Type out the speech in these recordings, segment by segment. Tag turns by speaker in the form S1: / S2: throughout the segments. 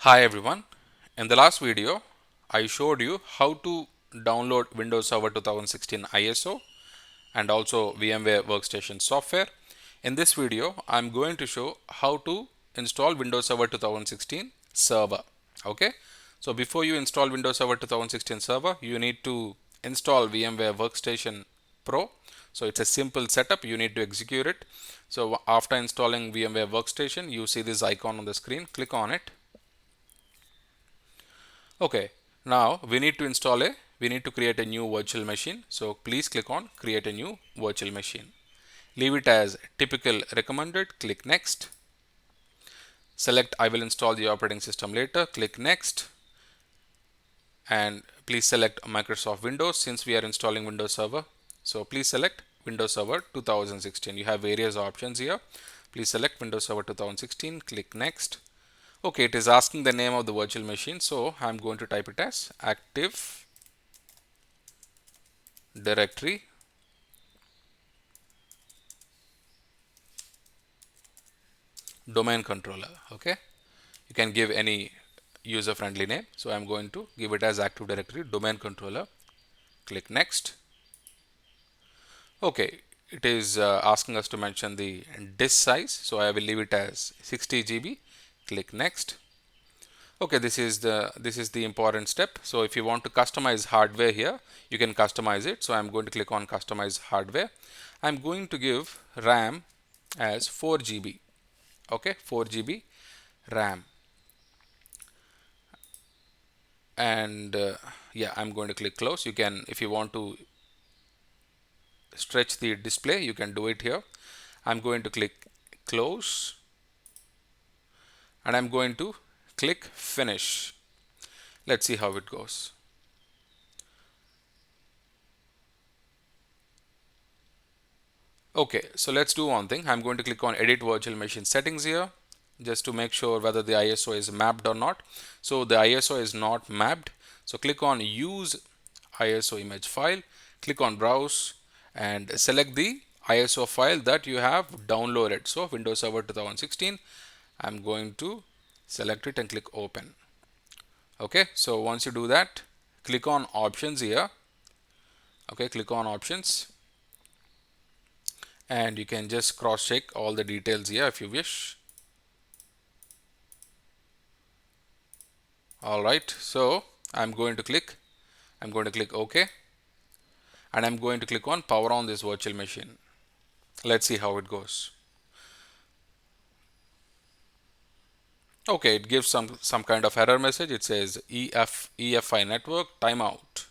S1: Hi everyone. In the last video, I showed you how to download Windows Server 2016 ISO and also VMware Workstation software. In this video, I'm going to show how to install Windows Server 2016 Server. Okay. So before you install Windows Server 2016 Server, you need to install VMware Workstation Pro. So it's a simple setup. You need to execute it. So after installing VMware Workstation, you see this icon on the screen. Click on it. Okay, now we need to create a new virtual machine. So please click on create a new virtual machine. Leave it as typical recommended, click next. Select I will install the operating system later, click next. And please select Microsoft Windows since we are installing Windows Server. So please select Windows Server 2016. You have various options here. Please select Windows Server 2016, click next. Okay, it is asking the name of the virtual machine, so I'm going to type it as Active Directory Domain Controller. Okay, you can give any user friendly name, so I'm going to give it as Active Directory Domain Controller. Click next. Okay, it is asking us to mention the disk size, so I will leave it as 60 GB. Click next. Okay, this is the important step. So if you want to customize hardware here, you can customize it. So I'm going to click on customize hardware. I'm going to give RAM as 4 GB. Okay, 4 GB RAM. And yeah, I'm going to click close. You can, if you want to stretch the display, you can do it here. I'm going to click close and I'm going to click finish. Let's see how it goes. Okay, so let's do one thing. I'm going to click on edit virtual machine settings here just to make sure whether the ISO is mapped or not. So the ISO is not mapped. So click on use ISO image file, click on browse and select the ISO file that you have downloaded. So Windows Server 2016, I'm going to select it and click open. Okay, so once you do that, click on options here. Okay, click on options and you can just cross check all the details here if you wish. Alright, so I'm going to click OK and I'm going to click on power on this virtual machine. Let's see how it goes. Okay, it gives some kind of error message. It says EFI network timeout.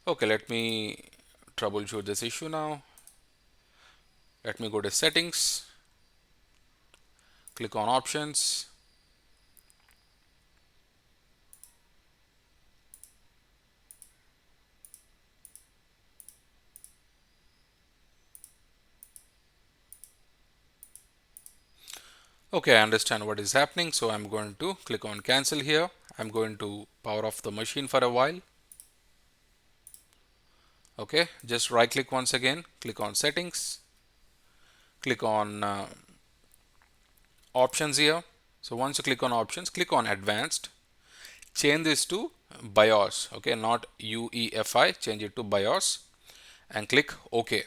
S1: Okay, let me troubleshoot this issue now. Let me go to settings, click on options. Okay, I understand what is happening, so I'm going to click on cancel here. I'm going to power off the machine for a while. Okay, just right click once again, click on settings, click on options here. So once you click on options, click on advanced, change this to BIOS. Okay, not UEFI, change it to BIOS and click OK.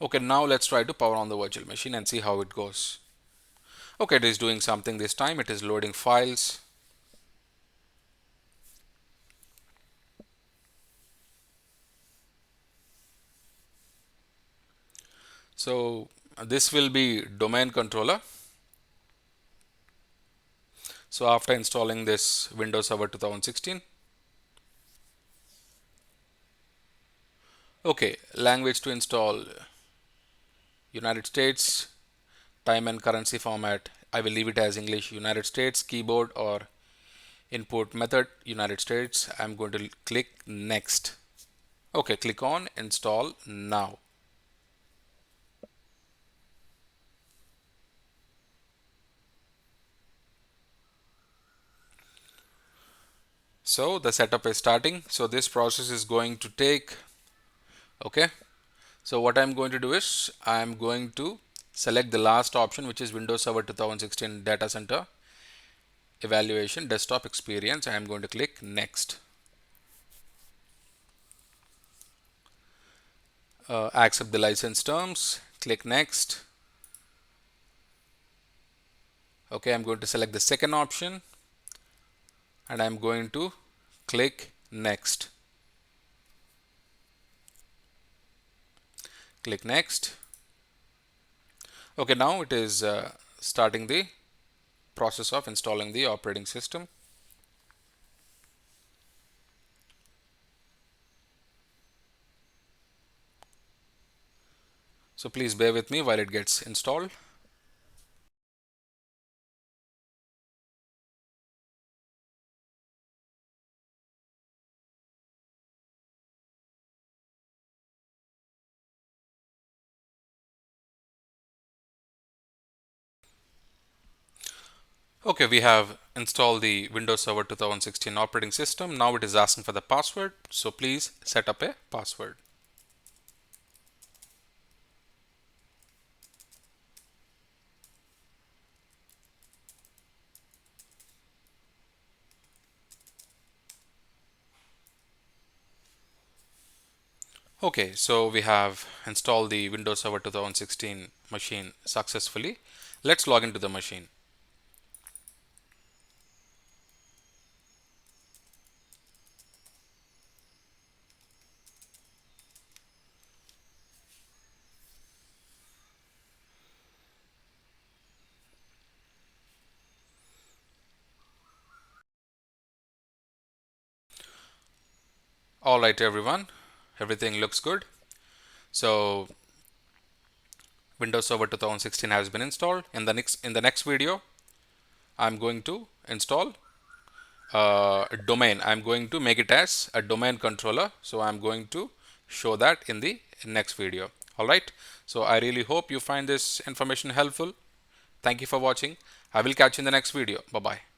S1: Okay, now let's try to power on the virtual machine and see how it goes. Okay, it is doing something this time. It is loading files. So this will be domain controller. So after installing this Windows Server 2016, okay, language to install United States, time and currency format. I will leave it as English United States, keyboard or input method United States. I'm going to click next. Okay, click on install now. So the setup is starting. So this process is going to take, okay. So what I'm going to do is I'm going to select the last option, which is Windows Server 2016 Data Center Evaluation Desktop Experience. I am going to click Next. Accept the license terms, click Next. Okay, I'm going to select the second option and I'm going to click Next. Click Next. Okay, now it is starting the process of installing the operating system. So please bear with me while it gets installed. Okay, we have installed the Windows Server 2016 operating system. Now it is asking for the password. So please set up a password. Okay, so we have installed the Windows Server 2016 machine successfully. Let's log into the machine. All right, everyone, everything looks good. So Windows Server 2016 has been installed. In the next video, I'm going to install a domain. I'm going to make it as a domain controller. So I'm going to show that in the next video. All right. So I really hope you find this information helpful. Thank you for watching. I will catch you in the next video. Bye bye.